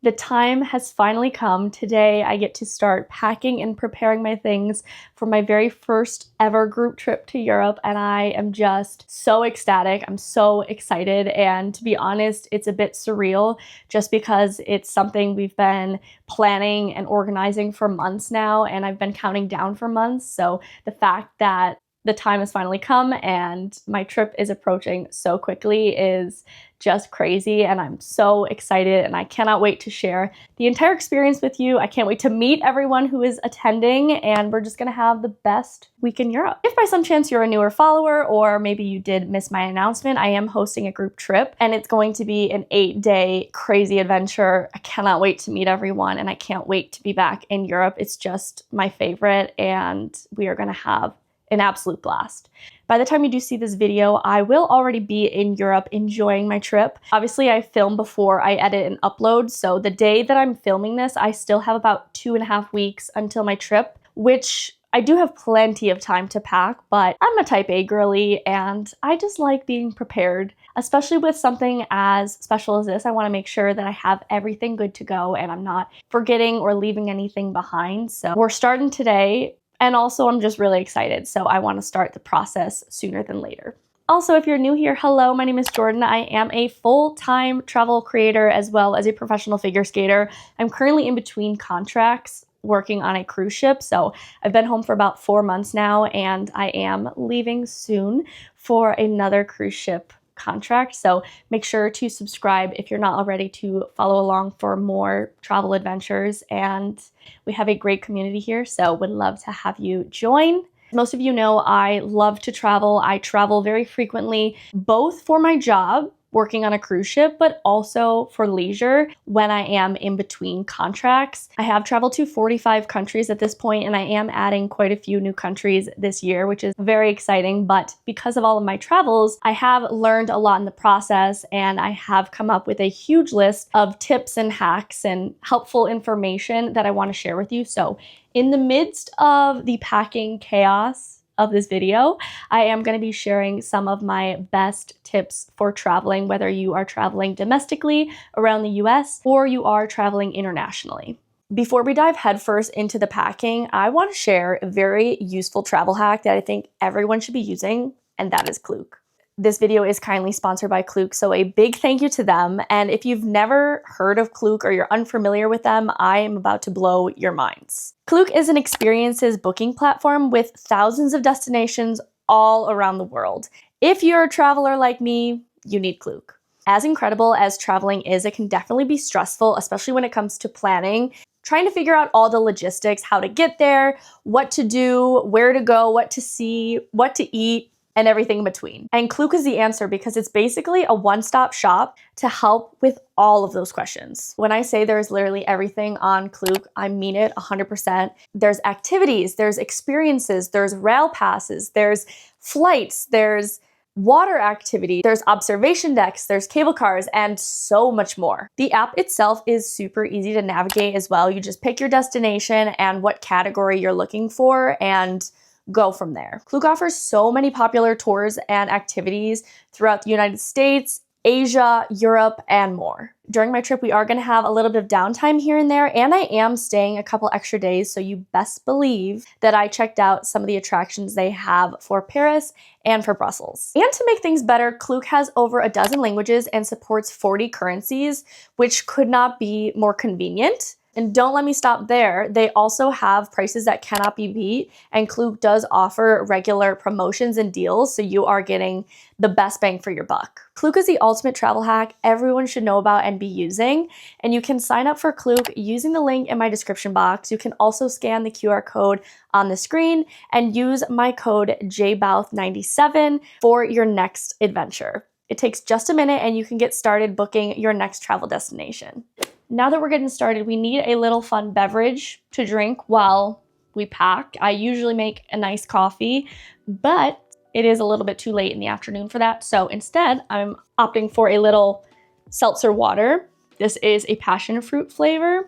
The time has finally come. Today, I get to start packing and preparing my things for my very first ever group trip to Europe, and I am just so ecstatic. I'm so excited, and to be honest, it's a bit surreal just because it's something we've been planning and organizing for months now, and I've been counting down for months. So the fact that the time has finally come and my trip is approaching so quickly is just crazy, and I'm so excited and I cannot wait to share the entire experience with you. I can't wait to meet everyone who is attending, and we're just gonna have the best week in Europe. If by some chance you're a newer follower or maybe you did miss my announcement, I am hosting a group trip and it's going to be an 8-day crazy adventure. I cannot wait to meet everyone and I can't wait to be back in Europe. It's just my favorite and we are gonna have an absolute blast. By the time you do see this video, I will already be in Europe enjoying my trip. Obviously, I film before I edit and upload, so the day that I'm filming this, I still have about 2.5 weeks until my trip, which I do have plenty of time to pack, but I'm a type A girly and I just like being prepared, especially with something as special as this. I want to make sure that I have everything good to go and I'm not forgetting or leaving anything behind. So we're starting today. And also, I'm just really excited, so I want to start the process sooner than later. Also, if you're new here, hello, my name is Jordan. I am a full-time travel creator as well as a professional figure skater. I'm currently in between contracts working on a cruise ship, so I've been home for about 4 months now, and I am leaving soon for another cruise ship contract. So make sure to subscribe if you're not already to follow along for more travel adventures. And we have a great community here, so would love to have you join. Most of you know I love to travel. I travel very frequently, both for my job, working on a cruise ship, but also for leisure when I am in between contracts. I have traveled to 45 countries at this point, and I am adding quite a few new countries this year, which is very exciting. But because of all of my travels, I have learned a lot in the process, and I have come up with a huge list of tips and hacks and helpful information that I want to share with you. So in the midst of the packing chaos of this video, I am going to be sharing some of my best tips for traveling, whether you are traveling domestically around the US or you are traveling internationally. Before we dive headfirst into the packing, I want to share a very useful travel hack that I think everyone should be using, and that is Cluke. This video is kindly sponsored by Cluke, so a big thank you to them. And if you've never heard of Cluke or you're unfamiliar with them, I am about to blow your minds. Cluke is an experiences booking platform with thousands of destinations all around the world. If you're a traveler like me, you need Cluke. As incredible as traveling is, it can definitely be stressful, especially when it comes to planning. Trying to figure out all the logistics, how to get there, what to do, where to go, what to see, what to eat, and everything in between. And Cluke is the answer because it's basically a one-stop shop to help with all of those questions. When I say there's literally everything on Cluke, I mean it 100%. There's activities, there's experiences, there's rail passes, there's flights, there's water activity, there's observation decks, there's cable cars, and so much more. The app itself is super easy to navigate as well. You just pick your destination and what category you're looking for and go from there. Cluke offers so many popular tours and activities throughout the United States, Asia, Europe, and more. During my trip, we are going to have a little bit of downtime here and there, and I am staying a couple extra days, so you best believe that I checked out some of the attractions they have for Paris and for Brussels. And to make things better, Cluke has over a dozen languages and supports 40 currencies, which could not be more convenient. And don't let me stop there. They also have prices that cannot be beat, and Cluke does offer regular promotions and deals, so you are getting the best bang for your buck. Cluke is the ultimate travel hack everyone should know about and be using, and you can sign up for Cluke using the link in my description box. You can also scan the QR code on the screen and use my code JBauth97 for your next adventure. It takes just a minute and you can get started booking your next travel destination. Now that we're getting started, we need a little fun beverage to drink while we pack. I usually make a nice coffee, but it is a little bit too late in the afternoon for that. So instead, I'm opting for a little seltzer water. This is a passion fruit flavor.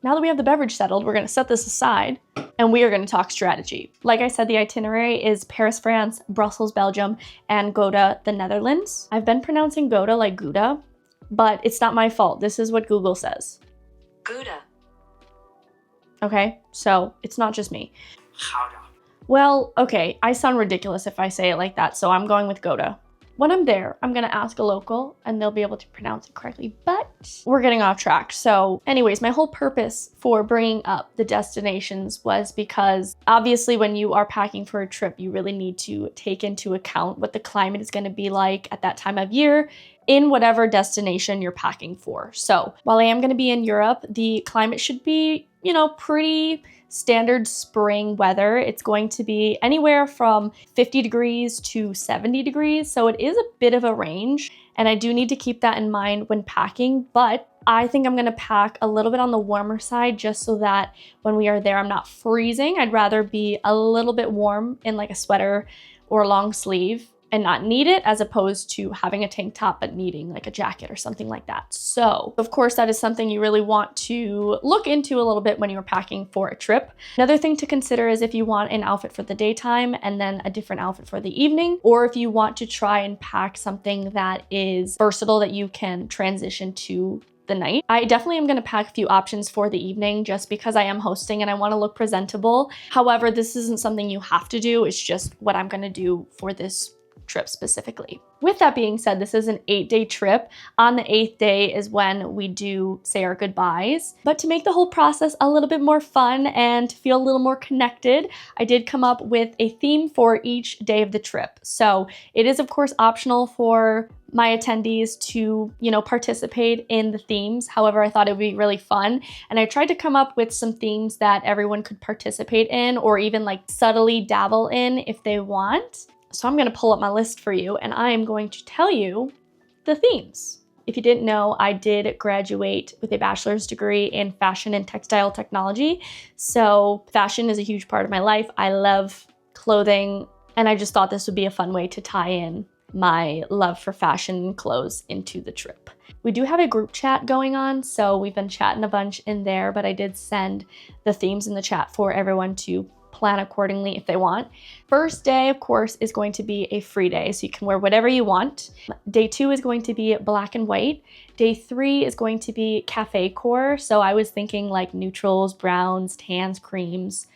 Now that we have the beverage settled, we're gonna set this aside and we are gonna talk strategy. Like I said, the itinerary is Paris, France, Brussels, Belgium, and Gouda, the Netherlands. I've been pronouncing Gouda like Gouda, but it's not my fault. This is what Google says. Gouda. Okay, so it's not just me. Gouda. Well, okay, I sound ridiculous if I say it like that, so I'm going with Gouda. When I'm there, I'm gonna ask a local and they'll be able to pronounce it correctly, but we're getting off track. So anyways, my whole purpose for bringing up the destinations was because obviously when you are packing for a trip, you really need to take into account what the climate is gonna be like at that time of year in whatever destination you're packing for. So while I am gonna be in Europe, the climate should be, pretty standard spring weather. It's going to be anywhere from 50 degrees to 70 degrees. So it is a bit of a range. And I do need to keep that in mind when packing, but I think I'm gonna pack a little bit on the warmer side just so that when we are there, I'm not freezing. I'd rather be a little bit warm in like a sweater or a long sleeve and not need it, as opposed to having a tank top but needing like a jacket or something like that. So of course that is something you really want to look into a little bit when you're packing for a trip. Another thing to consider is if you want an outfit for the daytime and then a different outfit for the evening, or if you want to try and pack something that is versatile that you can transition to the night. I definitely am going to pack a few options for the evening just because I am hosting and I want to look presentable. However, this isn't something you have to do. It's just what I'm going to do for this trip specifically. With that being said, this is an 8-day trip. On the 8th day is when we do say our goodbyes. But to make the whole process a little bit more fun and to feel a little more connected, I did come up with a theme for each day of the trip. So it is of course optional for my attendees to, participate in the themes. However, I thought it would be really fun. And I tried to come up with some themes that everyone could participate in or even like subtly dabble in if they want. So I'm going to pull up my list for you and I am going to tell you the themes. If you didn't know, I did graduate with a bachelor's degree in fashion and textile technology. So fashion is a huge part of my life. I love clothing and I just thought this would be a fun way to tie in my love for fashion and clothes into the trip. We do have a group chat going on, so we've been chatting a bunch in there, but I did send the themes in the chat for everyone to plan accordingly if they want. First day, of course, is going to be a free day, so you can wear whatever you want. Day 2 is going to be black and white. Day 3 is going to be cafe core, so I was thinking like neutrals, browns, tans, creams,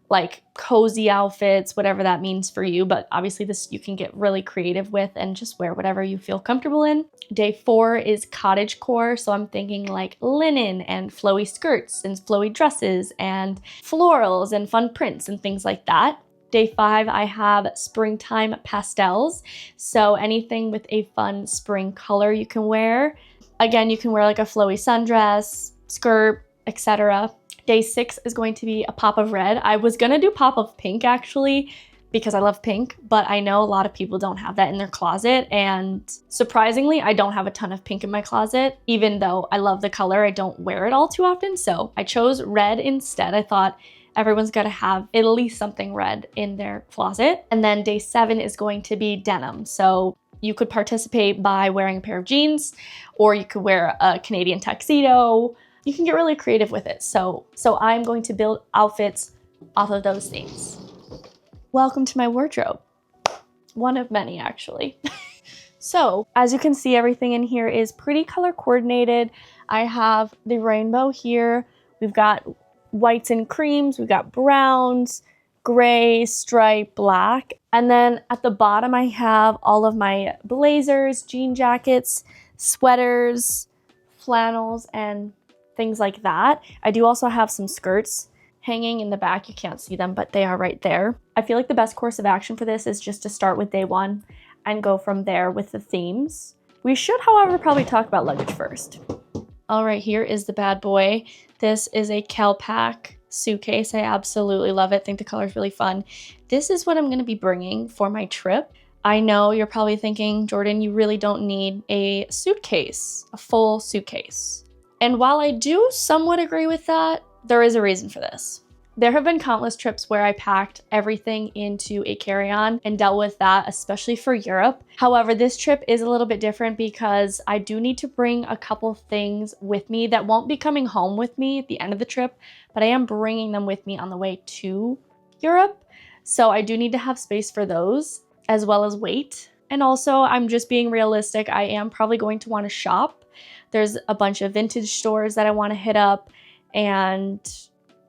like cozy outfits, whatever that means for you. But obviously this you can get really creative with and just wear whatever you feel comfortable in. Day 4 is cottage core. So I'm thinking like linen and flowy skirts and flowy dresses and florals and fun prints and things like that. Day 5, I have springtime pastels. So anything with a fun spring color you can wear. Again, you can wear like a flowy sundress, skirt, etc. Day 6 is going to be a pop of red. I was gonna do pop of pink actually because I love pink, but I know a lot of people don't have that in their closet, and surprisingly, I don't have a ton of pink in my closet. Even though I love the color, I don't wear it all too often, so I chose red instead. I thought everyone's gotta have at least something red in their closet. And then day 7 is going to be denim. So you could participate by wearing a pair of jeans, or you could wear a Canadian tuxedo. You can get really creative with it. So I'm going to build outfits off of those themes. Welcome to my wardrobe. One of many, actually. So as you can see, everything in here is pretty color coordinated. I have the rainbow here. We've got whites and creams. We've got browns, gray, stripe, black. And then at the bottom, I have all of my blazers, jean jackets, sweaters, flannels, and things like that. I do also have some skirts hanging in the back. You can't see them, but they are right there. I feel like the best course of action for this is just to start with day 1 and go from there with the themes. We should, however, probably talk about luggage first. All right, here is the bad boy. This is a Calpac suitcase. I absolutely love it. I think the color is really fun. This is what I'm going to be bringing for my trip. I know you're probably thinking, Jordan, you really don't need a suitcase, a full suitcase. And while I do somewhat agree with that, there is a reason for this. There have been countless trips where I packed everything into a carry-on and dealt with that, especially for Europe. However, this trip is a little bit different because I do need to bring a couple things with me that won't be coming home with me at the end of the trip, but I am bringing them with me on the way to Europe. So I do need to have space for those as well as weight. And also, I'm just being realistic. I am probably going to want to shop. There's a bunch of vintage stores that I want to hit up, and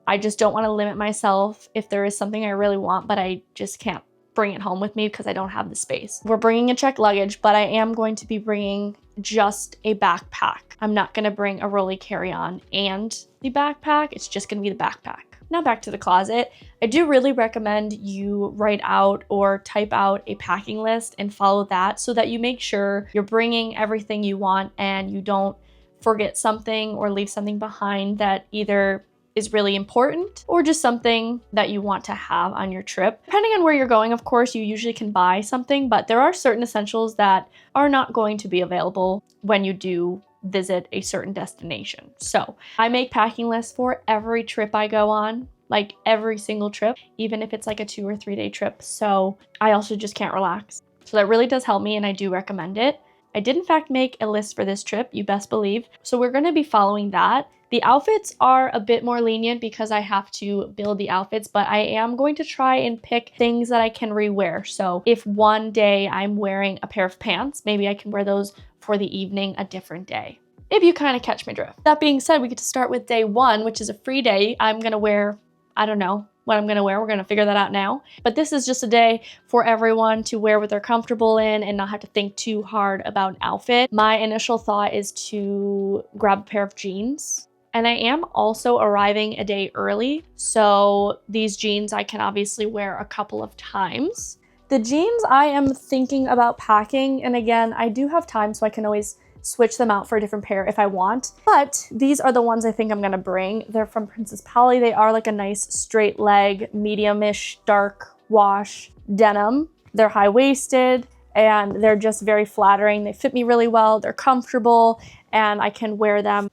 I just don't want to limit myself if there is something I really want, but I just can't bring it home with me because I don't have the space. We're bringing a checked luggage, but I am going to be bringing just a backpack. I'm not going to bring a rolly carry-on and the backpack. It's just going to be the backpack. Now back to the closet. I do really recommend you write out or type out a packing list and follow that so that you make sure you're bringing everything you want and you don't forget something or leave something behind that either is really important or just something that you want to have on your trip. Depending on where you're going, of course, you usually can buy something, but there are certain essentials that are not going to be available when you do visit a certain destination. So I make packing lists for every trip I go on, like every single trip, even if it's like a 2 or 3 day trip. So I also just can't relax. So that really does help me, and I do recommend it. I did in fact make a list for this trip, you best believe. So we're going to be following that. The outfits are a bit more lenient because I have to build the outfits, but I am going to try and pick things that I can rewear. So if one day I'm wearing a pair of pants, maybe I can wear those for the evening a different day, if you kind of catch my drift. That being said, we get to start with day 1, which is a free day. I'm going to wear, I don't know what I'm going to wear. We're going to figure that out now. But this is just a day for everyone to wear what they're comfortable in and not have to think too hard about an outfit. My initial thought is to grab a pair of jeans. And I am also arriving a day early, so these jeans I can obviously wear a couple of times. The jeans I am thinking about packing, and again, I do have time so I can always switch them out for a different pair if I want, but these are the ones I think I'm gonna bring. They're from Princess Polly. They are like a nice straight leg, medium-ish dark wash denim. They're high-waisted, and they're just very flattering. They fit me really well, they're comfortable, and I can wear them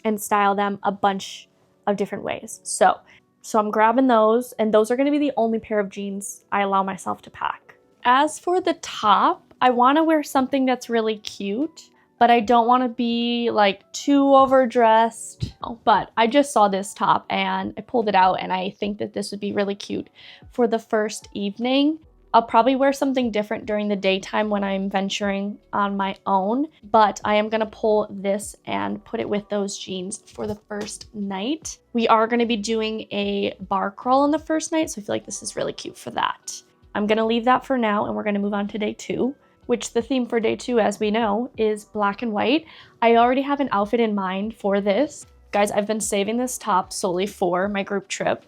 and style them a bunch of different ways. So I'm grabbing those, and those are gonna be the only pair of jeans I allow myself to pack. As for the top, I wanna wear something that's really cute, but I don't wanna be like too overdressed. But I just saw this top and I pulled it out, and I think that this would be really cute for the first evening. I'll probably wear something different during the daytime when I'm venturing on my own, but I am gonna pull this and put it with those jeans for the first night. We are gonna be doing a bar crawl on the first night, so I feel like this is really cute for that. I'm gonna leave that for now, and we're gonna move on to day 2, which the theme for day 2, as we know, is black and white. I already have an outfit in mind for this. Guys, I've been saving this top solely for my group trip.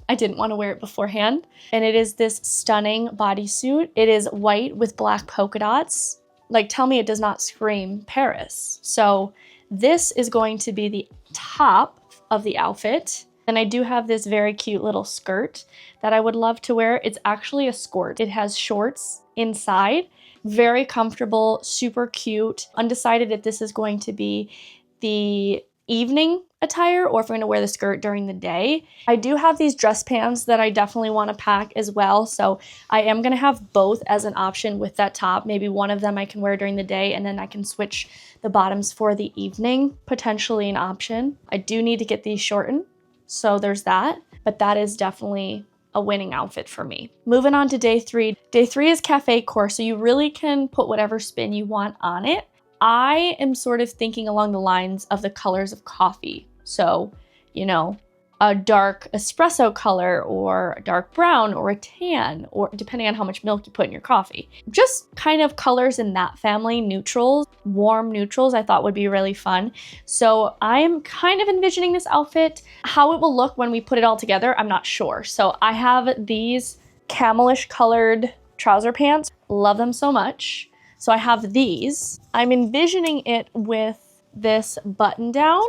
I didn't want to wear it beforehand. And it is this stunning bodysuit. It is white with black polka dots. Like, tell me it does not scream Paris. So this is going to be the top of the outfit. And I do have this very cute little skirt that I would love to wear. It's actually a skirt. It has shorts inside. Very comfortable, super cute. Undecided if this is going to be the evening attire or if I'm going to wear the skirt during the day. I do have these dress pants that I definitely want to pack as well, so I am going to have both as an option with that top. Maybe one of them I can wear during the day, and then I can switch the bottoms for the evening, potentially an option. I do need to get these shortened, so there's that, but that is definitely a winning outfit for me. Moving on to day 3. Day 3 is cafe core, so you really can put whatever spin you want on it. I am sort of thinking along the lines of the colors of coffee. So, you know, a dark espresso color or a dark brown or a tan, or depending on how much milk you put in your coffee. Just kind of colors in that family. Neutrals, warm neutrals, I thought would be really fun. So I'm kind of envisioning this outfit. How it will look when we put it all together, I'm not sure. So I have these camelish colored trouser pants. Love them so much. So I have these. I'm envisioning it with this button down.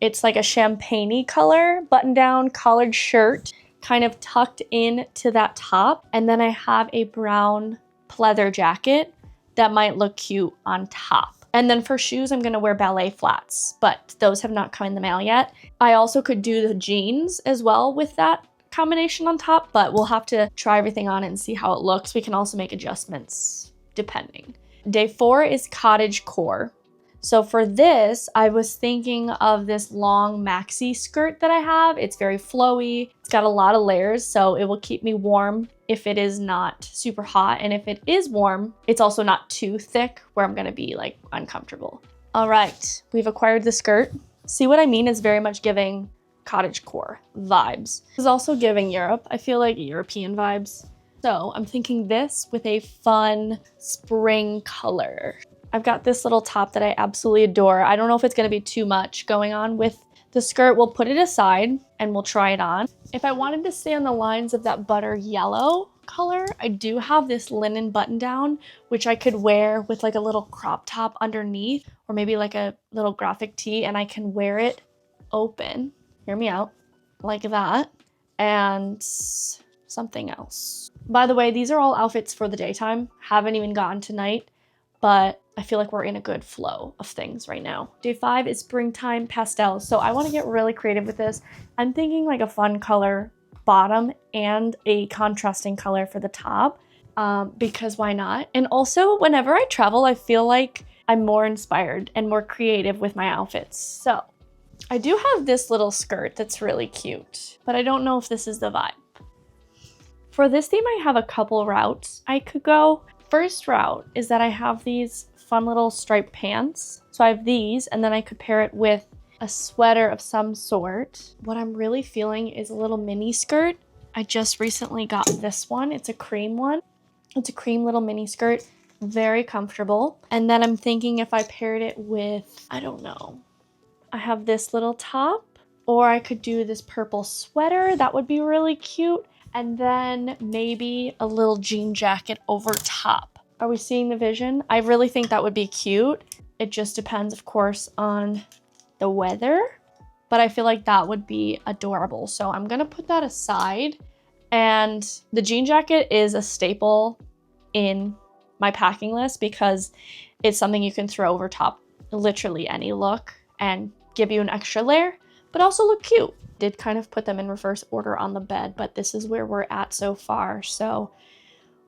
It's like a champagne-y color button down collared shirt, kind of tucked into that top. And then I have a brown pleather jacket that might look cute on top. And then for shoes, I'm gonna wear ballet flats, but those have not come in the mail yet. I also could do the jeans as well with that combination on top, but we'll have to try everything on it and see how it looks. We can also make adjustments depending. Day 4 is cottage core. So for this, I was thinking of this long maxi skirt that I have. It's very flowy. It's got a lot of layers, so it will keep me warm if it is not super hot. And if it is warm, it's also not too thick where I'm gonna be like uncomfortable. All right, we've acquired the skirt. See what I mean is very much giving cottagecore vibes. This is also giving Europe. I feel like European vibes. So I'm thinking this with a fun spring color. I've got this little top that I absolutely adore. I don't know if it's gonna be too much going on with the skirt. We'll put it aside and we'll try it on. If I wanted to stay on the lines of that butter yellow color, I do have this linen button down, which I could wear with like a little crop top underneath, or maybe like a little graphic tee, and I can wear it open, hear me out, like that, and something else. By the way, these are all outfits for the daytime. Haven't even gotten to night, but I feel like we're in a good flow of things right now. Day 5 is springtime pastels. So I want to get really creative with this. I'm thinking like a fun color bottom and a contrasting color for the top, because why not? And also whenever I travel, I feel like I'm more inspired and more creative with my outfits. So I do have this little skirt that's really cute, but I don't know if this is the vibe. For this theme, I have a couple routes I could go. First route is that I have these fun little striped pants. So I have these, and then I could pair it with a sweater of some sort. What I'm really feeling is a little mini skirt. I just recently got this one. It's a cream one. It's a cream little mini skirt, very comfortable. And then I'm thinking if I paired it with, I don't know, I have this little top, or I could do this purple sweater. That would be really cute. And then maybe a little jean jacket over top. Are we seeing the vision? I really think that would be cute. It just depends, of course, on the weather, but I feel like that would be adorable. So I'm gonna put that aside. And the jean jacket is a staple in my packing list because it's something you can throw over top literally any look and give you an extra layer, but also look cute. Did kind of put them in reverse order on the bed, but this is where we're at so far. So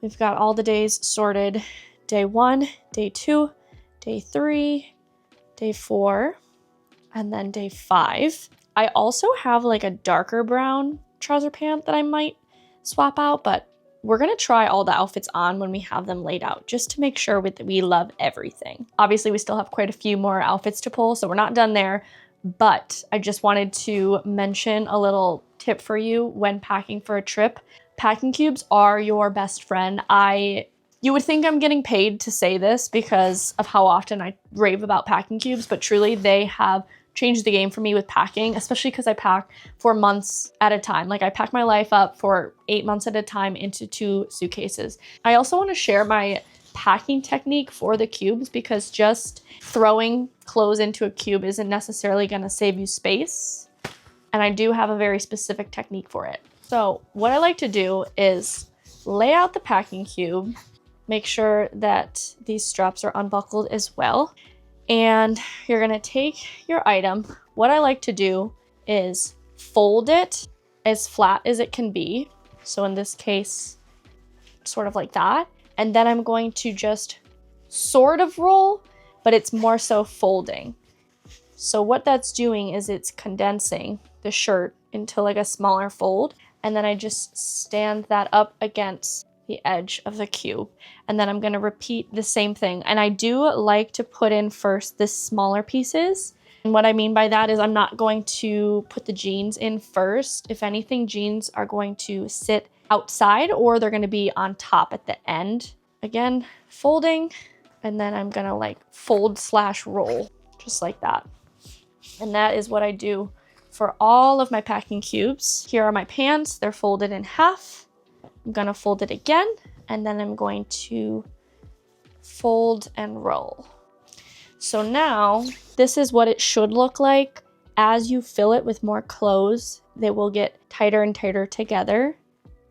we've got all the days sorted. Day 1, day 2, day 3, day 4, and then day 5. I also have like a darker brown trouser pant that I might swap out, but we're gonna try all the outfits on when we have them laid out, just to make sure that we love everything. Obviously, we still have quite a few more outfits to pull, so we're not done there. But I just wanted to mention a little tip for you when packing for a trip. Packing cubes are your best friend. You would think I'm getting paid to say this because of how often I rave about packing cubes, but truly they have changed the game for me with packing, especially because I pack for months at a time. Like I pack my life up for 8 months at a time into 2 suitcases. I also want to share my packing technique for the cubes because just throwing clothes into a cube isn't necessarily going to save you space. And I do have a very specific technique for it. So what I like to do is lay out the packing cube, make sure that these straps are unbuckled as well. And you're going to take your item. What I like to do is fold it as flat as it can be. So in this case, sort of like that. And then I'm going to just sort of roll, but it's more so folding. So what that's doing is it's condensing the shirt into like a smaller fold. And then I just stand that up against the edge of the cube. And then I'm going to repeat the same thing. And I do like to put in first the smaller pieces. And what I mean by that is I'm not going to put the jeans in first. If anything, jeans are going to sit outside or they're going to be on top at the end. Again, folding, and then I'm going to like fold/roll just like that. And that is what I do for all of my packing cubes. Here are my pants. They're folded in half. I'm going to fold it again, and then I'm going to fold and roll. So now this is what it should look like. As you fill it with more clothes, they will get tighter and tighter together.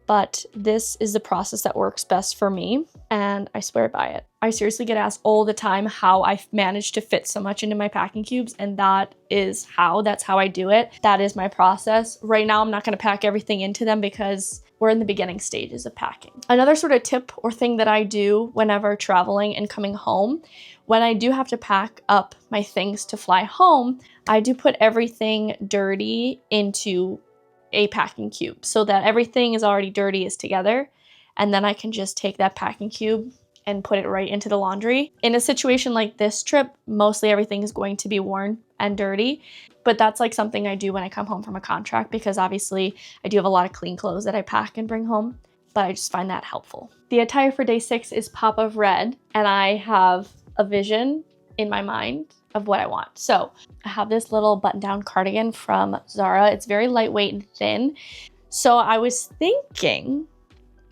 But this is the process that works best for me, and I swear by it. I seriously get asked all the time how I managed to fit so much into my packing cubes, and that's how I do it. That is my process. Right now, I'm not gonna pack everything into them because we're in the beginning stages of packing. Another sort of tip or thing that I do whenever traveling and coming home, when I do have to pack up my things to fly home, I do put everything dirty into a packing cube so that everything is already dirty is together, and then I can just take that packing cube and put it right into the laundry. In a situation like this trip, mostly everything is going to be worn and dirty, but that's like something I do when I come home from a contract, because obviously I do have a lot of clean clothes that I pack and bring home, but I just find that helpful. The attire for day 6 is pop of red, and I have a vision in my mind of what I want. So I have this little button-down cardigan from Zara. It's very lightweight and thin. So I was thinking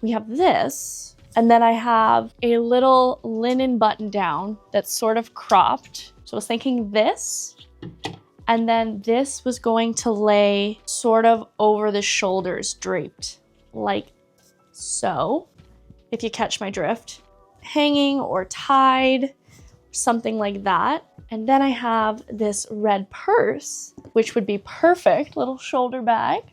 we have this, and then I have a little linen button-down that's sort of cropped. So I was thinking this, and then this was going to lay sort of over the shoulders, draped like so, if you catch my drift. Hanging or tied, something like that. And then I have this red purse, which would be perfect, little shoulder bag.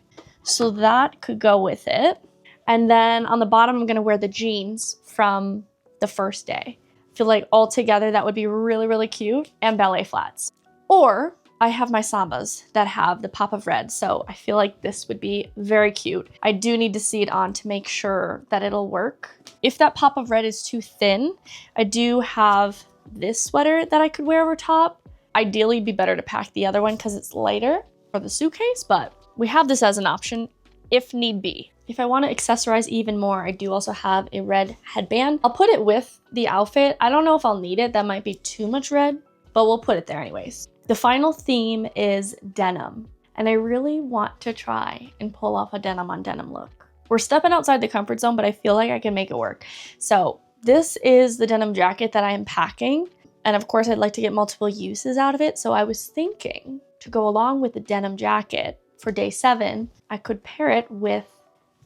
So that could go with it. And then on the bottom, I'm gonna wear the jeans from the first day. I feel like all together that would be really, really cute, and ballet flats. Or I have my Sambas that have the pop of red, so I feel like this would be very cute. I do need to see it on to make sure that it'll work. If that pop of red is too thin, I do have this sweater that I could wear over top. Ideally, it'd be better to pack the other one because it's lighter for the suitcase, but we have this as an option if need be. If I want to accessorize even more, I do also have a red headband. I'll put it with the outfit. I don't know if I'll need it. That might be too much red, but we'll put it there anyways. The final theme is denim, and I really want to try and pull off a denim on denim look. We're stepping outside the comfort zone, but I feel like I can make it work. So this is the denim jacket that I am packing, and of course I'd like to get multiple uses out of it. So I was thinking to go along with the denim jacket for day 7, I could pair it with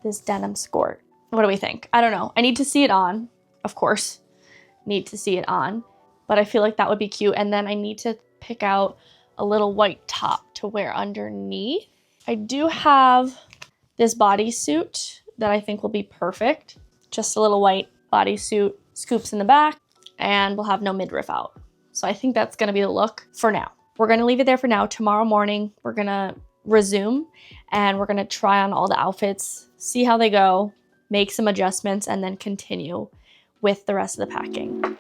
this denim skirt. What do we think? I don't know. I need to see it on, of course, need to see it on, but I feel like that would be cute. And then I need to pick out a little white top to wear underneath. I do have this bodysuit that I think will be perfect. Just a little white bodysuit, scoops in the back, and we'll have no midriff out. So I think that's gonna be the look for now. We're gonna leave it there for now. Tomorrow morning, we're gonna resume and we're gonna try on all the outfits, see how they go, make some adjustments, and then continue with the rest of the packing.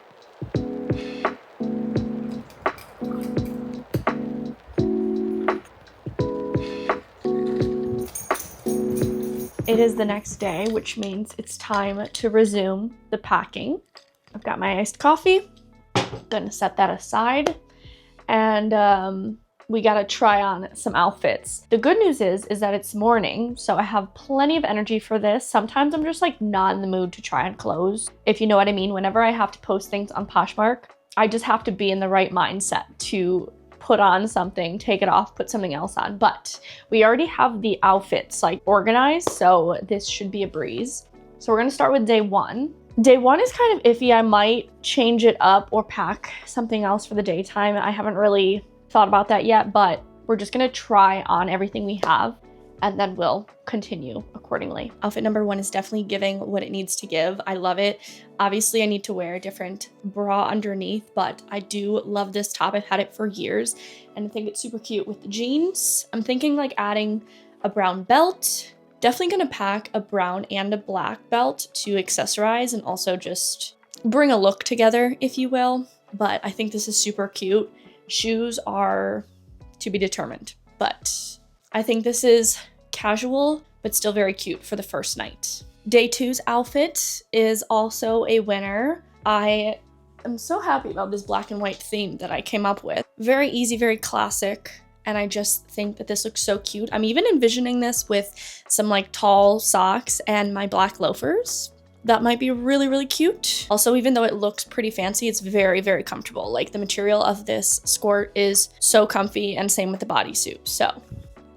It is the next day, which means it's time to resume the packing. I've got my iced coffee, gonna set that aside, and we gotta try on some outfits. The good news is that it's morning, so I have plenty of energy for this. Sometimes I'm just like not in the mood to try on clothes, if you know what I mean. Whenever I have to post things on Poshmark, I just have to be in the right mindset to put on something, take it off, put something else on. But we already have the outfits like organized, so this should be a breeze. So we're gonna start with day 1. Day 1 is kind of iffy. I might change it up or pack something else for the daytime. I haven't really thought about that yet, but we're just gonna try on everything we have and then we'll continue accordingly. Outfit number 1 is definitely giving what it needs to give. I love it. Obviously I need to wear a different bra underneath, but I do love this top. I've had it for years and I think it's super cute with the jeans. I'm thinking like adding a brown belt. Definitely gonna pack a brown and a black belt to accessorize and also just bring a look together, if you will. But I think this is super cute. Shoes are to be determined, but I think this is casual, but still very cute for the first night. Day 2's outfit is also a winner. I am so happy about this black and white theme that I came up with. Very easy, very classic. And I just think that this looks so cute. I'm even envisioning this with some like tall socks and my black loafers. That might be really, really cute. Also, even though it looks pretty fancy, it's very, very comfortable. Like the material of this skirt is so comfy, and same with the bodysuit. So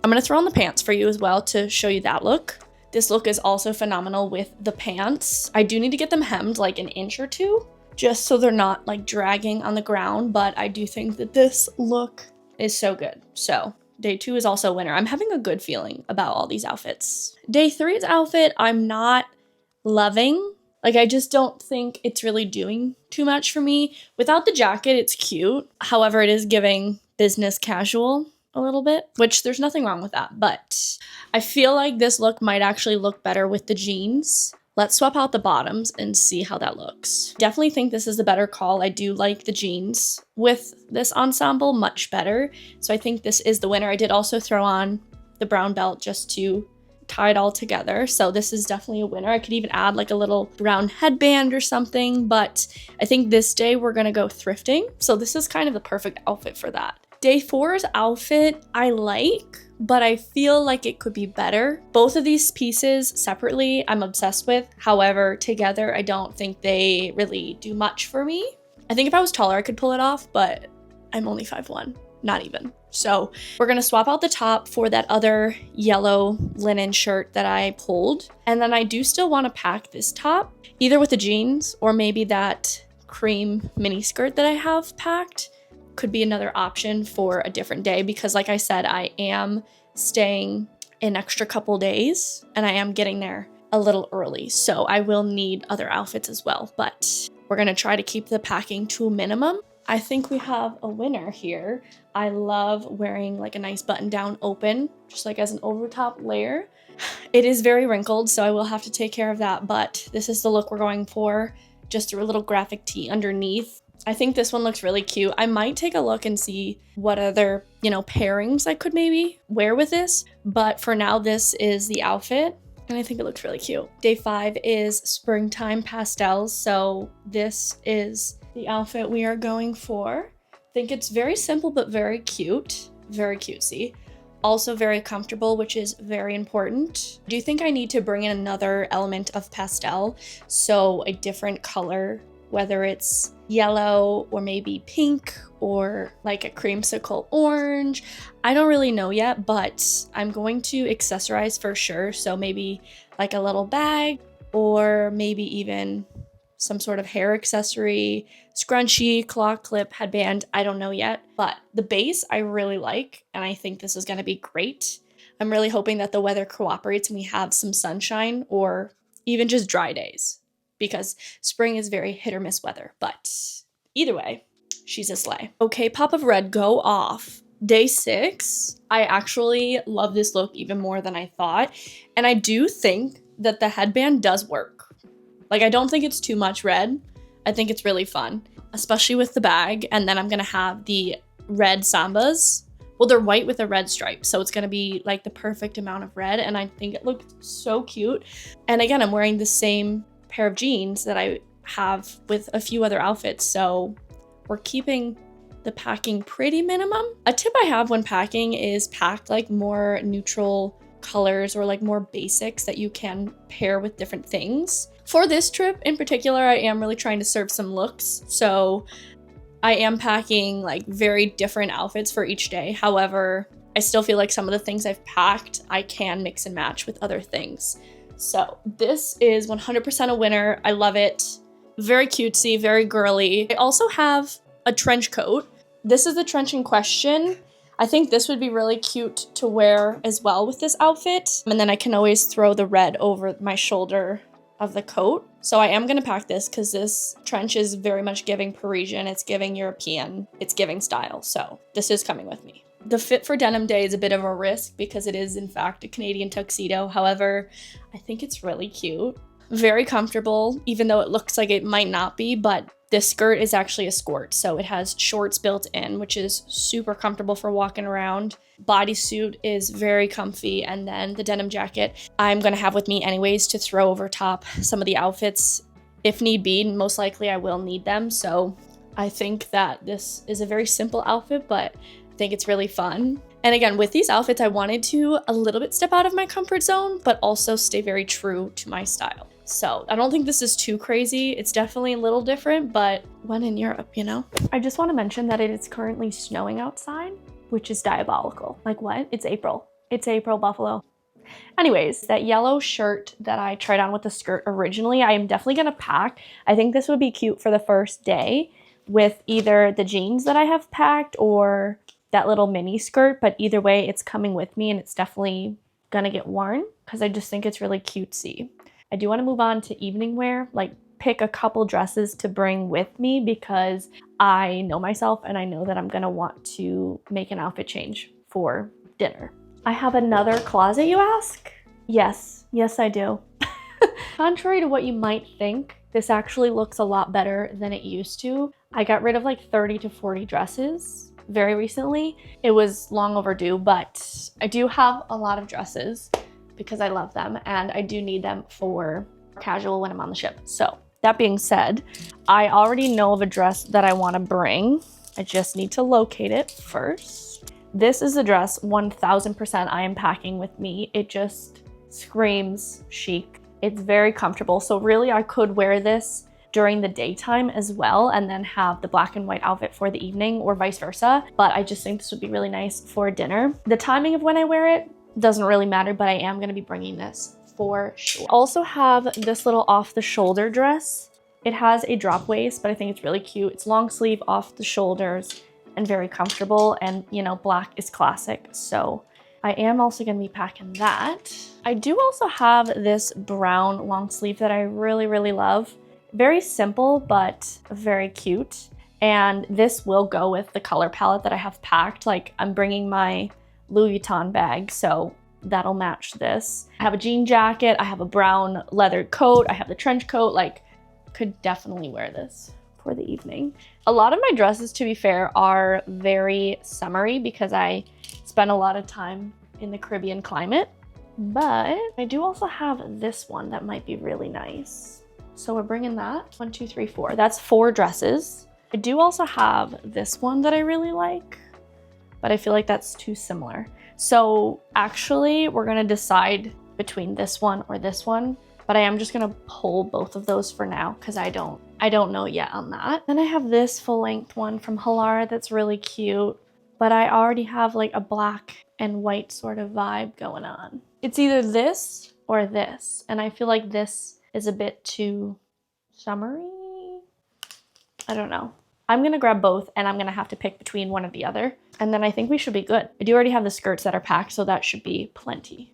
I'm gonna throw on the pants for you as well to show you that look. This look is also phenomenal with the pants. I do need to get them hemmed like an inch or two, just so they're not like dragging on the ground, but I do think that this look is so good. So day 2 is also a winner. I'm having a good feeling about all these outfits. Day 3's outfit, I'm not loving. Like, I just don't think it's really doing too much for me. Without the jacket, it's cute. However, it is giving business casual a little bit, which there's nothing wrong with that. But I feel like this look might actually look better with the jeans. Let's swap out the bottoms and see how that looks. Definitely think this is a better call. I do like the jeans with this ensemble much better. So I think this is the winner. I did also throw on the brown belt just to tie it all together. So this is definitely a winner. I could even add like a little brown headband or something, but I think this day we're gonna go thrifting. So this is kind of the perfect outfit for that. Day 4's outfit I like, but I feel like it could be better. Both of these pieces separately I'm obsessed with. However, together I don't think they really do much for me. I think if I was taller I could pull it off, but I'm only 5'1", not even. So we're gonna swap out the top for that other yellow linen shirt that I pulled. And then I do still wanna pack this top, either with the jeans or maybe that cream mini skirt that I have packed. Could be another option for a different day because like I said, I am staying an extra couple days and I am getting there a little early. So I will need other outfits as well, but we're gonna try to keep the packing to a minimum. I think we have a winner here. I love wearing like a nice button down open, just like as an over top layer. It is very wrinkled, so I will have to take care of that, but this is the look we're going for. Just a little graphic tee underneath. I think this one looks really cute. I might take a look and see what other, pairings I could maybe wear with this. But for now, this is the outfit. And I think it looks really cute. Day 5 is springtime pastels. So this is the outfit we are going for. I think it's very simple, but very cute. Very cutesy. Also very comfortable, which is very important. Do you think I need to bring in another element of pastel? So a different color, whether it's yellow or maybe pink or like a creamsicle orange. I don't really know yet, but I'm going to accessorize for sure. So maybe like a little bag or maybe even some sort of hair accessory, scrunchie, claw clip, headband. I don't know yet, but the base I really like, and I think this is gonna be great. I'm really hoping that the weather cooperates and we have some sunshine or even just dry days because spring is very hit or miss weather, but either way, she's a slay. Okay, pop of red, go off. Day 6, I actually love this look even more than I thought, and I do think that the headband does work. Like, I don't think it's too much red. I think it's really fun, especially with the bag. And then I'm gonna have the red sambas. Well, they're white with a red stripe, so it's gonna be like the perfect amount of red, and I think it looks so cute. And again, I'm wearing the same pair of jeans that I have with a few other outfits, so we're keeping the packing pretty minimum. A tip I have when packing is pack like more neutral colors or like more basics that you can pair with different things. For this trip in particular, I am really trying to serve some looks, so I am packing like very different outfits for each day. However, I still feel like some of the things I've packed, I can mix and match with other things. So this is 100% a winner. I love it. Very cutesy, very girly. I also have a trench coat. This is the trench in question. I think this would be really cute to wear as well with this outfit. And then I can always throw the red over my shoulder of the coat. So I am gonna pack this because this trench is very much giving Parisian, it's giving European, it's giving style. So this is coming with me. The fit for denim day is a bit of a risk because it is in fact a Canadian tuxedo. However, I think it's really cute. Very comfortable, even though it looks like it might not be, but this skirt is actually a skirt, so it has shorts built in, which is super comfortable for walking around. Bodysuit is very comfy, and then the denim jacket I'm gonna have with me anyways to throw over top some of the outfits if need be. Most likely I will need them, so I think that this is a very simple outfit, but I think it's really fun. And again, with these outfits, I wanted to a little bit step out of my comfort zone, but also stay very true to my style. So I don't think this is too crazy. It's definitely a little different, but when in Europe, I just want to mention that it is currently snowing outside, which is diabolical. Like what? It's April. It's April, Buffalo. Anyways, that yellow shirt that I tried on with the skirt originally, I am definitely gonna pack. I think this would be cute for the first day with either the jeans that I have packed or that little mini skirt, but either way, it's coming with me and it's definitely gonna get worn because I just think it's really cutesy. I do want to move on to evening wear, like pick a couple dresses to bring with me because I know myself and I know that I'm gonna want to make an outfit change for dinner. I have another closet, you ask? Yes, I do. Contrary to what you might think, this actually looks a lot better than it used to. I got rid of like 30 to 40 dresses very recently. It was long overdue, but I do have a lot of dresses because I love them and I do need them for casual when I'm on the ship. So that being said, I already know of a dress that I want to bring. I just need to locate it first. This is a dress 1000% I am packing with me. It just screams chic. It's very comfortable. So really I could wear this during the daytime as well and then have the black and white outfit for the evening or vice versa. But I just think this would be really nice for dinner. The timing of when I wear it doesn't really matter, but I am going to be bringing this for sure. I also have this little off the shoulder dress. It has a drop waist, but I think it's really cute. It's long sleeve off the shoulders and very comfortable, and you know, black is classic. So I am also going to be packing that. I do also have this brown long sleeve that I really love. Very simple, but very cute. And this will go with the color palette that I have packed. Like I'm bringing my Louis Vuitton bag, so that'll match this. I have a jean jacket. I have a brown leather coat. I have the trench coat. Like could definitely wear this for the evening. A lot of my dresses, to be fair, are very summery because I spend a lot of time in the Caribbean climate. But I do also have this one that might be really nice. So we're bringing that. 1, 2, 3, 4. That's 4 dresses. I do also have this one that I really like, but I feel like that's too similar. So actually we're gonna decide between this one or this one, but I am just gonna pull both of those for now because I don't know yet on that. Then I have this full length one from Halara that's really cute, but I already have like a black and white sort of vibe going on. It's either this or this, and I feel like this is a bit too summery. I don't know. I'm gonna grab both and I'm gonna have to pick between one or the other. And then I think we should be good. I do already have the skirts that are packed, so that should be plenty.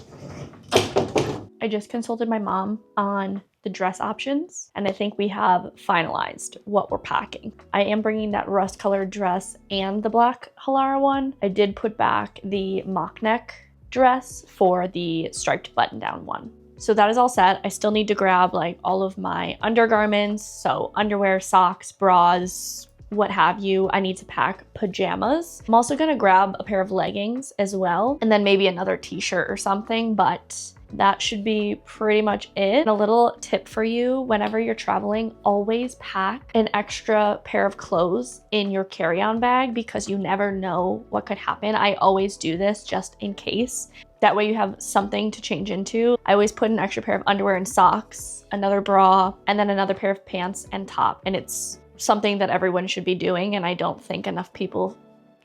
I just consulted my mom on the dress options and I think we have finalized what we're packing. I am bringing that rust colored dress and the black Halara one. I did put back the mock neck dress for the striped button down one. So that is all set. I still need to grab like all of my undergarments, so underwear, socks, bras, what have you. I need to pack pajamas. I'm also gonna grab a pair of leggings as well, and then maybe another t-shirt or something, but that should be pretty much it. And a little tip for you, whenever you're traveling, always pack an extra pair of clothes in your carry-on bag because you never know what could happen. I always do this just in case. That way you have something to change into. I always put an extra pair of underwear and socks, another bra, and then another pair of pants and top. And it's something that everyone should be doing, and I don't think enough people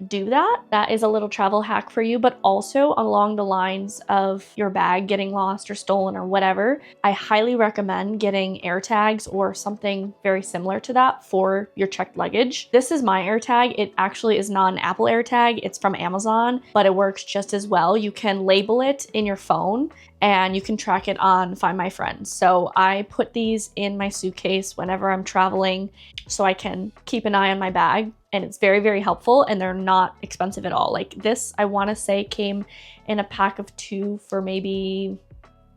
do that. That is a little travel hack for you, but also along the lines of your bag getting lost or stolen or whatever, I highly recommend getting air tags or something very similar to that for your checked luggage. This is my air tag. It actually is not an Apple air tag. It's from Amazon, but it works just as well. You can label it in your phone and you can track it on Find My Friends. So I put these in my suitcase whenever I'm traveling so I can keep an eye on my bag. And it's very helpful, and they're not expensive at all. Like this, I wanna say came in a pack of 2 for maybe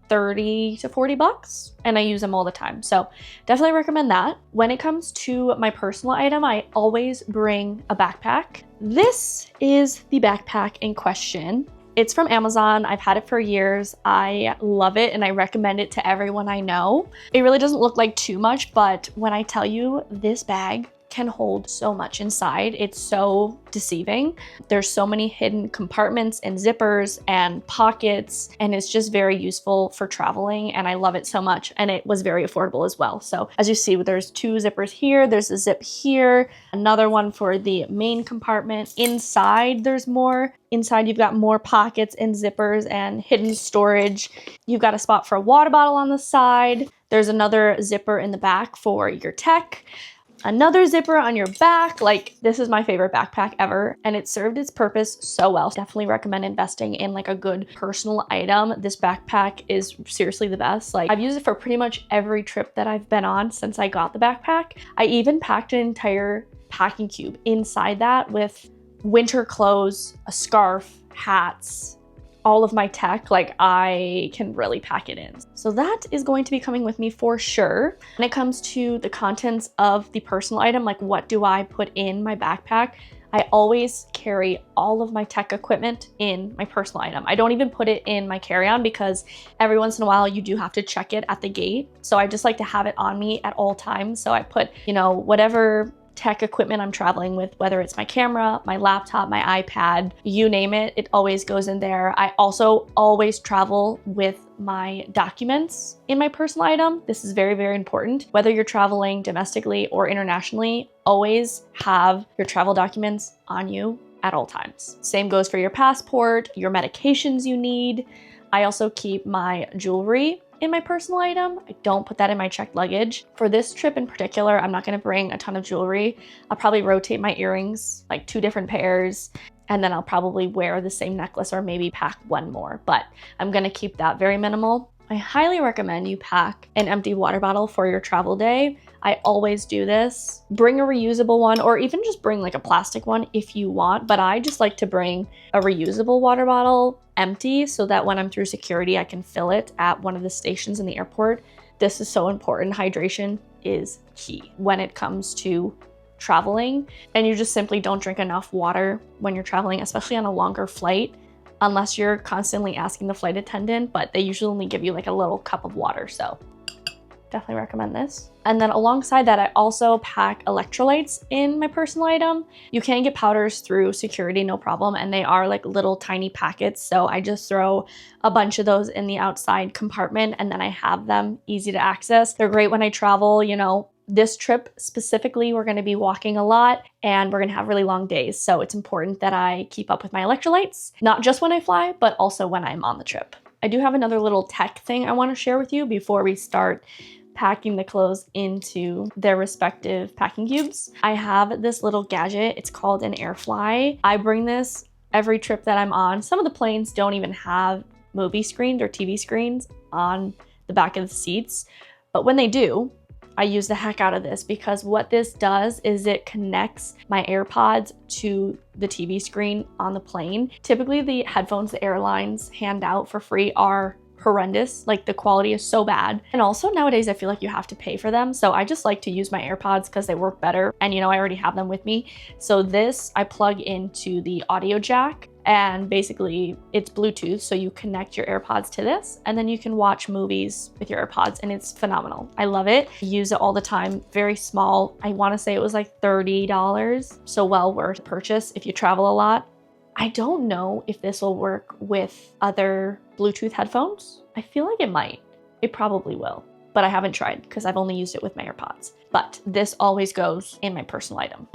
30 to 40 bucks, and I use them all the time. So definitely recommend that. When it comes to my personal item, I always bring a backpack. This is the backpack in question. It's from Amazon. I've had it for years. I love it and I recommend it to everyone I know. It really doesn't look like too much, but when I tell you this bag can hold so much inside, it's so deceiving. There's so many hidden compartments and zippers and pockets, and it's just very useful for traveling, and I love it so much, and it was very affordable as well. So as you see, there's 2 zippers here, there's a zip here, another one for the main compartment. Inside there's more. Inside you've got more pockets and zippers and hidden storage. You've got a spot for a water bottle on the side. There's another zipper in the back for your tech. Another zipper on your back. Like, this is my favorite backpack ever, and it served its purpose so well. Definitely recommend investing in like a good personal item. This backpack is seriously the best. Like, I've used it for pretty much every trip that I've been on since I got the backpack. I even packed an entire packing cube inside that with winter clothes, a scarf, hats, all of my tech, like I can really pack it in. So that is going to be coming with me for sure. When it comes to the contents of the personal item, like what do I put in my backpack? I always carry all of my tech equipment in my personal item. I don't even put it in my carry-on because every once in a while you do have to check it at the gate. So I just like to have it on me at all times. So I put, you know, whatever tech equipment I'm traveling with, whether it's my camera, my laptop, my iPad, you name it, it always goes in there. I also always travel with my documents in my personal item. This is very, very important. Whether you're traveling domestically or internationally, always have your travel documents on you at all times. Same goes for your passport, your medications you need. I also keep my jewelry in my personal item. I don't put that in my checked luggage. For this trip in particular, I'm not gonna bring a ton of jewelry. I'll probably rotate my earrings, like 2 different pairs, and then I'll probably wear the same necklace or maybe pack one more, but I'm gonna keep that very minimal. I highly recommend you pack an empty water bottle for your travel day. I always do this. Bring a reusable one, or even just bring like a plastic one if you want, but I just like to bring a reusable water bottle empty so that when I'm through security, I can fill it at one of the stations in the airport. This is so important. Hydration is key when it comes to traveling, and you just simply don't drink enough water when you're traveling, especially on a longer flight, unless you're constantly asking the flight attendant, but they usually only give you like a little cup of water. So definitely recommend this. And then alongside that, I also pack electrolytes in my personal item. You can get powders through security, no problem. And they are like little tiny packets. So I just throw a bunch of those in the outside compartment and then I have them easy to access. They're great when I travel, you know. This trip specifically, we're gonna be walking a lot and we're gonna have really long days. So it's important that I keep up with my electrolytes, not just when I fly, but also when I'm on the trip. I do have another little tech thing I wanna share with you before we start packing the clothes into their respective packing cubes. I have this little gadget, it's called an air fly. I bring this every trip that I'm on. Some of the planes don't even have movie screens or TV screens on the back of the seats, but when they do, I use the heck out of this because what this does is it connects my AirPods to the TV screen on the plane. Typically the headphones the airlines hand out for free are horrendous. Like the quality is so bad. And also nowadays I feel like you have to pay for them. So I just like to use my AirPods because they work better. And you know, I already have them with me. So this I plug into the audio jack and basically it's Bluetooth. So you connect your AirPods to this and then you can watch movies with your AirPods and it's phenomenal. I love it. I use it all the time. Very small. I want to say it was like $30. So well worth purchase if you travel a lot. I don't know if this will work with other Bluetooth headphones. I feel like it might. It probably will, but I haven't tried because I've only used it with my AirPods. But this always goes in my personal item.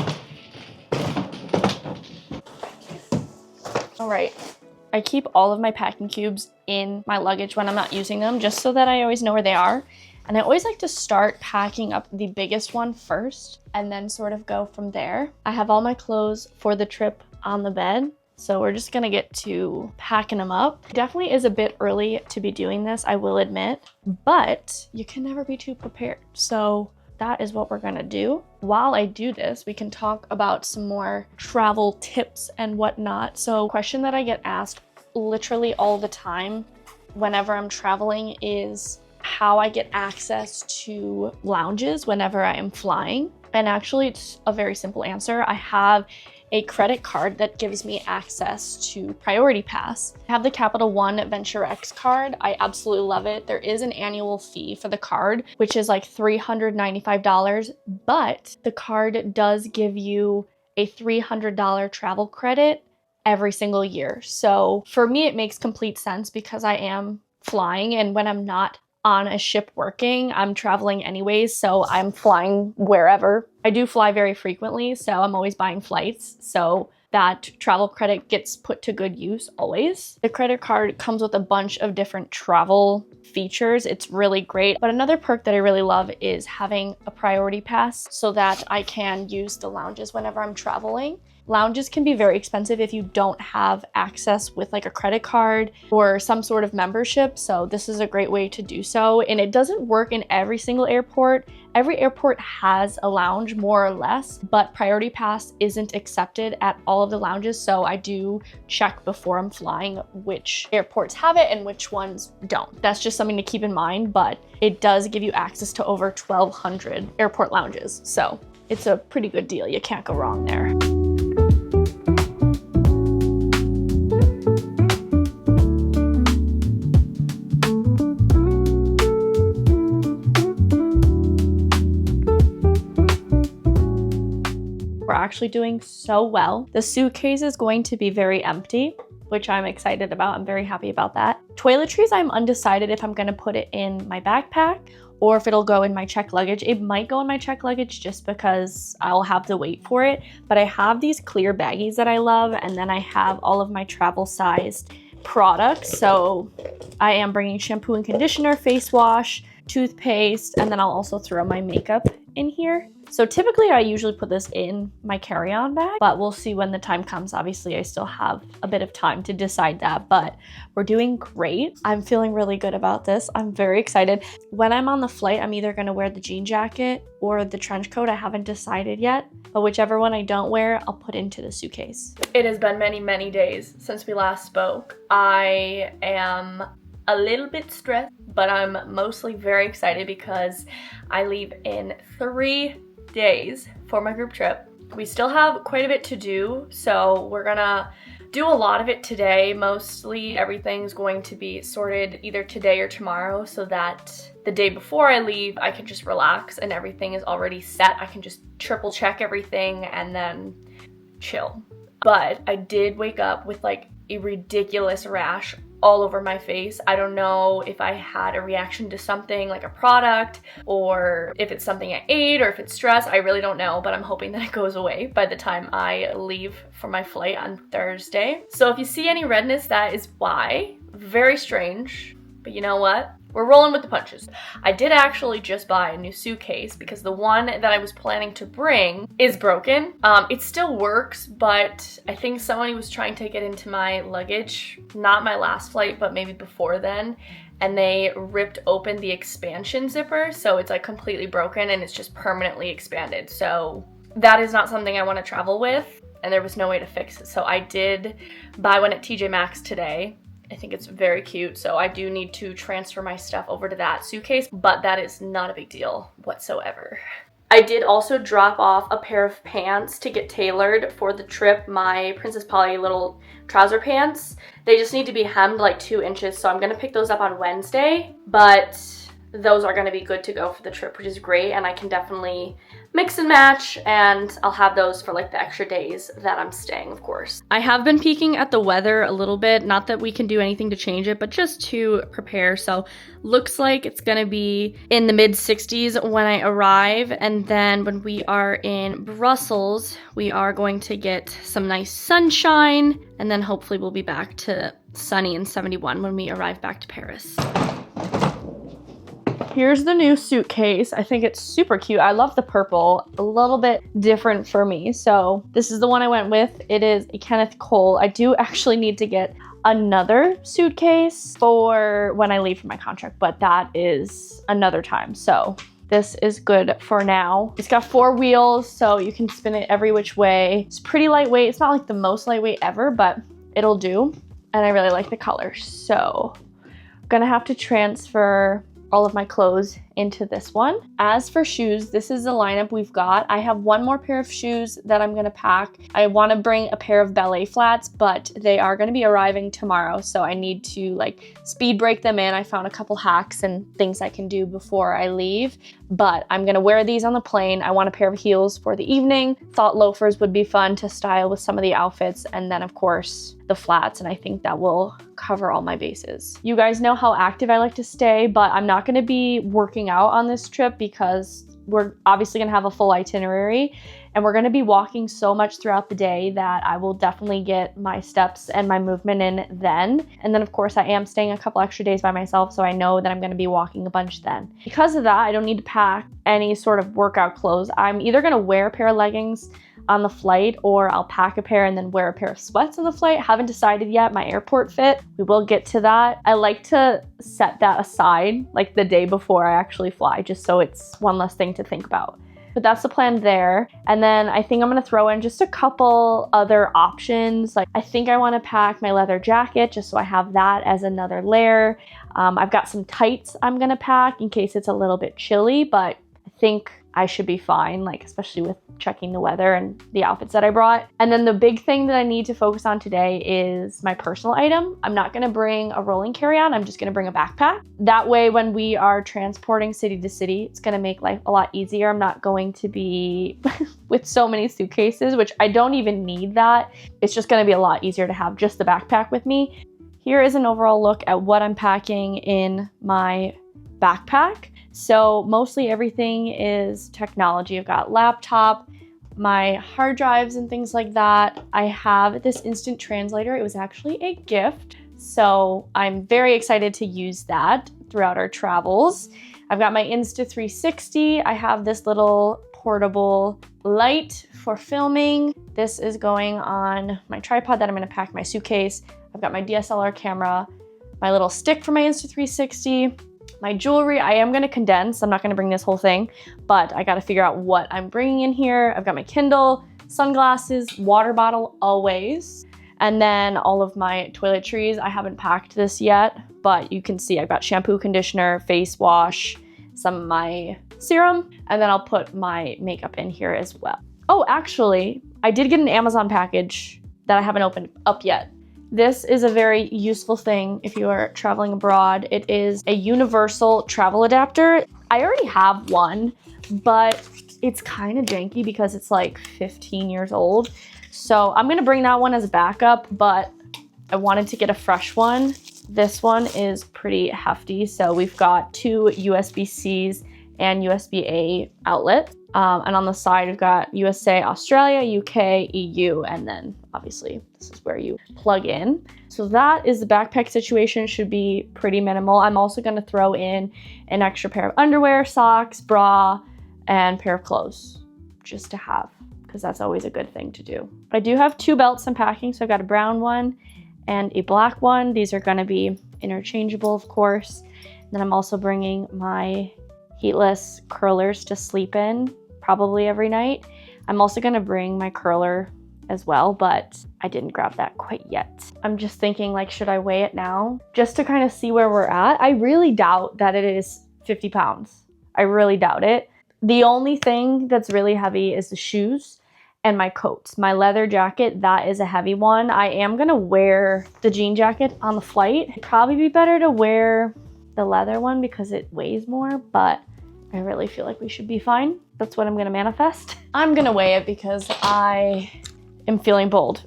All right, I keep all of my packing cubes in my luggage when I'm not using them, just so that I always know where they are. And I always like to start packing up the biggest one first and then sort of go from there. I have all my clothes for the trip on the bed. So we're just gonna get to packing them up. It definitely is a bit early to be doing this, I will admit, but you can never be too prepared. So that is what we're gonna do. While I do this, we can talk about some more travel tips and whatnot. So a question that I get asked literally all the time whenever I'm traveling is how I get access to lounges whenever I am flying. And actually it's a very simple answer. I have a credit card that gives me access to Priority Pass. I have the Capital One Venture X card. I absolutely love it. There is an annual fee for the card, which is like $395, but the card does give you a $300 travel credit every single year. So for me, it makes complete sense because I am flying, and when I'm not on a ship working, I'm traveling anyways, so I'm flying wherever. I do fly very frequently, so I'm always buying flights, so that travel credit gets put to good use always. The credit card comes with a bunch of different travel features. It's really great. But another perk that I really love is having a priority pass so that I can use the lounges whenever I'm traveling. Lounges can be very expensive if you don't have access with like a credit card or some sort of membership. So this is a great way to do so. And it doesn't work in every single airport. Every airport has a lounge more or less, but priority pass isn't accepted at all of the lounges. So I do check before I'm flying which airports have it and which ones don't. That's just something to keep in mind, but it does give you access to over 1,200 airport lounges. So it's a pretty good deal. You can't go wrong there. We're actually doing so well. The suitcase is going to be very empty, which I'm excited about. I'm very happy about that. Toiletries, I'm undecided if I'm gonna put it in my backpack or if it'll go in my checked luggage. It might go in my checked luggage just because I'll have to wait for it. But I have these clear baggies that I love, and then I have all of my travel sized products. So I am bringing shampoo and conditioner, face wash, toothpaste, and then I'll also throw my makeup in here. So typically I usually put this in my carry-on bag, but we'll see when the time comes. Obviously I still have a bit of time to decide that, but we're doing great. I'm feeling really good about this. I'm very excited. When I'm on the flight, I'm either gonna wear the jean jacket or the trench coat. I haven't decided yet, but whichever one I don't wear, I'll put into the suitcase. It has been many, many days since we last spoke. I am a little bit stressed, but I'm mostly very excited because I leave in 3 days for my group trip. We still have quite a bit to do, so we're gonna do a lot of it today. Mostly everything's going to be sorted either today or tomorrow so that the day before I leave, I can just relax and everything is already set. I can just triple check everything and then chill. But I did wake up with like a ridiculous rash all over my face. I don't know if I had a reaction to something like a product or if it's something I ate or if it's stress. I really don't know, but I'm hoping that it goes away by the time I leave for my flight on Thursday. So if you see any redness, that is why. Very strange, but you know what? We're rolling with the punches. I did actually just buy a new suitcase because the one that I was planning to bring is broken. It still works, but I think somebody was trying to get into my luggage, not my last flight, but maybe before then, and they ripped open the expansion zipper, so it's like completely broken and it's just permanently expanded. So that is not something I want to travel with, and there was no way to fix it. So I did buy one at TJ Maxx today. I think it's very cute, so I do need to transfer my stuff over to that suitcase, but that is not a big deal whatsoever. I did also drop off a pair of pants to get tailored for the trip, my Princess Polly little trouser pants. They just need to be hemmed like 2 inches, so I'm gonna pick those up on Wednesday, but those are gonna be good to go for the trip, which is great, and I can definitely mix and match, and I'll have those for like the extra days that I'm staying, of course. I have been peeking at the weather a little bit, not that we can do anything to change it, but just to prepare. So looks like it's gonna be in the mid 60s when I arrive, and then when we are in Brussels, we are going to get some nice sunshine, and then hopefully we'll be back to sunny and 71 when we arrive back to Paris. Here's the new suitcase. I think it's super cute. I love the purple, a little bit different for me. So this is the one I went with. It is a Kenneth Cole. I do actually need to get another suitcase for when I leave for my contract, but that is another time. So this is good for now. It's got 4 wheels, so you can spin it every which way. It's pretty lightweight. It's not like the most lightweight ever, but it'll do. And I really like the color. So I'm gonna have to transfer all of my clothes into this one. As for shoes, this is the lineup we've got. I have one more pair of shoes that I'm gonna pack. I wanna bring a pair of ballet flats, but they are gonna be arriving tomorrow, so I need to like speed break them in. I found a couple hacks and things I can do before I leave, but I'm gonna wear these on the plane. I want a pair of heels for the evening. Thought loafers would be fun to style with some of the outfits, and then of course the flats, and I think that will cover all my bases. You guys know how active I like to stay, but I'm not gonna be working out on this trip because we're obviously gonna have a full itinerary and we're gonna be walking so much throughout the day that I will definitely get my steps and my movement in then. And then of course I am staying a couple extra days by myself, so I know that I'm gonna be walking a bunch then. Because of that, I don't need to pack any sort of workout clothes. I'm either gonna wear a pair of leggings on the flight, or I'll pack a pair and then wear a pair of sweats on the flight. Haven't decided yet my airport fit. We will get to that. I like to set that aside like the day before I actually fly, just so it's one less thing to think about. But that's the plan there. And then I think I'm gonna throw in just a couple other options. Like I think I wanna pack my leather jacket just so I have that as another layer. I've got some tights I'm gonna pack in case it's a little bit chilly, but I think I should be fine, like especially with checking the weather and the outfits that I brought. And then the big thing that I need to focus on today is my personal item. I'm not gonna bring a rolling carry-on, I'm just gonna bring a backpack. That way when we are transporting city to city, it's gonna make life a lot easier. I'm not going to be with so many suitcases, which I don't even need that. It's just gonna be a lot easier to have just the backpack with me. Here is an overall look at what I'm packing in my backpack. So mostly everything is technology. I've got laptop, my hard drives and things like that. I have this instant translator. It was actually a gift, so I'm very excited to use that throughout our travels. I've got my Insta360. I have this little portable light for filming. This is going on my tripod that I'm gonna pack my suitcase. I've got my DSLR camera, my little stick for my Insta360, my jewelry. I am gonna condense. I'm not gonna bring this whole thing, but I gotta figure out what I'm bringing in here. I've got my Kindle, sunglasses, water bottle always, and then all of my toiletries. I haven't packed this yet, but you can see I've got shampoo, conditioner, face wash, some of my serum, and then I'll put my makeup in here as well. Oh, actually, I did get an Amazon package that I haven't opened up yet. This is a very useful thing if you are traveling abroad. It is a universal travel adapter. I already have one, but it's kind of janky because it's like 15 years old. So I'm gonna bring that one as a backup, but I wanted to get a fresh one. This one is pretty hefty. So we've got two USB-Cs and USB-A outlets. And on the side, we've got USA, Australia, UK, EU, and then obviously this is where you plug in. So that is the backpack situation. Should be pretty minimal. I'm also gonna throw in an extra pair of underwear, socks, bra, and pair of clothes just to have, because that's always a good thing to do. I do have two belts I'm packing. So I've got a brown one and a black one. These are gonna be interchangeable, of course. Then I'm also bringing my heatless curlers to sleep in probably every night. I'm also gonna bring my curler as well, but I didn't grab that quite yet. I'm just thinking, like, should I weigh it now? Just to kind of see where we're at. I really doubt that it is 50 pounds. I really doubt it. The only thing that's really heavy is the shoes and my coats. My leather jacket, that is a heavy one. I am gonna wear the jean jacket on the flight. It'd probably be better to wear the leather one because it weighs more, but I really feel like we should be fine. That's what I'm gonna manifest. I'm gonna weigh it because I am feeling bold.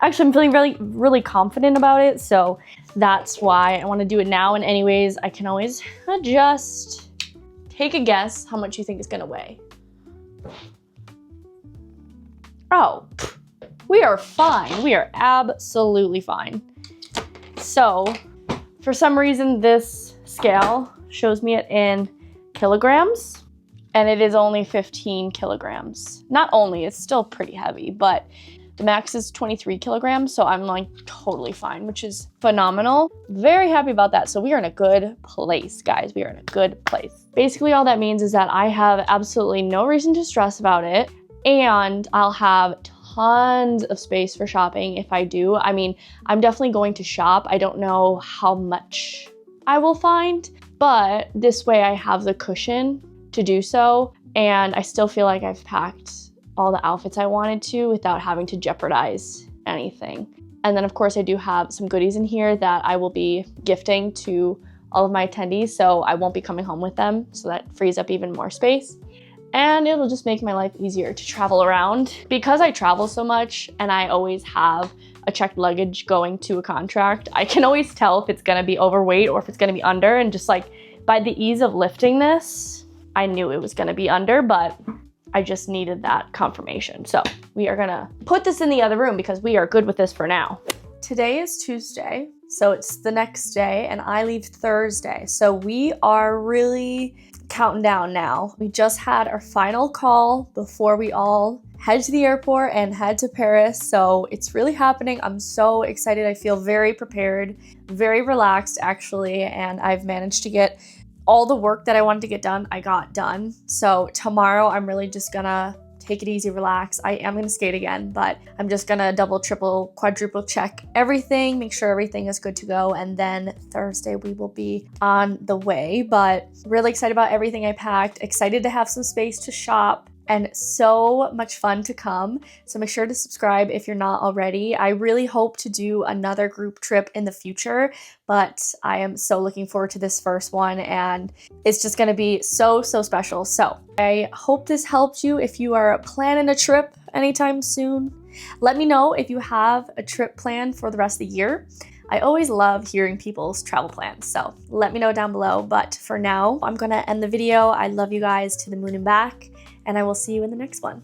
Actually, I'm feeling really confident about it, so that's why I wanna do it now. And anyways, I can always adjust. Take a guess how much you think it's gonna weigh. Oh, we are fine. We are absolutely fine. So, for some reason, this scale shows me it in kilograms, and it is only 15 kilograms. Not only, it's still pretty heavy, but the max is 23 kilograms, so I'm like totally fine, which is phenomenal. Very happy about that. So we are in a good place, guys. We are in a good place. Basically, all that means is that I have absolutely no reason to stress about it, and I'll have tons of space for shopping if I do. I mean, I'm definitely going to shop. I don't know how much I will find, but this way I have the cushion to do so, and I still feel like I've packed all the outfits I wanted to without having to jeopardize anything. And then of course I do have some goodies in here that I will be gifting to all of my attendees, so I won't be coming home with them, so that frees up even more space. and it'll just make my life easier to travel around. Because I travel so much and I always have a checked luggage going to a contract, I can always tell if it's gonna be overweight or if it's gonna be under, and just like by the ease of lifting this, I knew it was gonna be under, but I just needed that confirmation. So we are gonna put this in the other room because we are good with this for now. Today is Tuesday, so it's the next day, and I leave Thursday. So we are really counting down now. We just had our final call before we all head to the airport and head to Paris. So it's really happening. I'm so excited. I feel very prepared, very relaxed actually, and I've managed to get all the work that I wanted to get done, I got done. So tomorrow I'm really just gonna take it easy, relax. I am gonna skate again, but I'm just gonna double, triple, quadruple check everything, make sure everything is good to go, and then Thursday we will be on the way. But really excited about everything I packed, excited to have some space to shop, and so much fun to come. So make sure to subscribe if you're not already. I really hope to do another group trip in the future, but I am so looking forward to this first one, and it's just gonna be so special. So I hope this helped you if you are planning a trip anytime soon. Let me know if you have a trip planned for the rest of the year. I always love hearing people's travel plans, so let me know down below. But for now, I'm gonna end the video. I love you guys to the moon and back, and I will see you in the next one.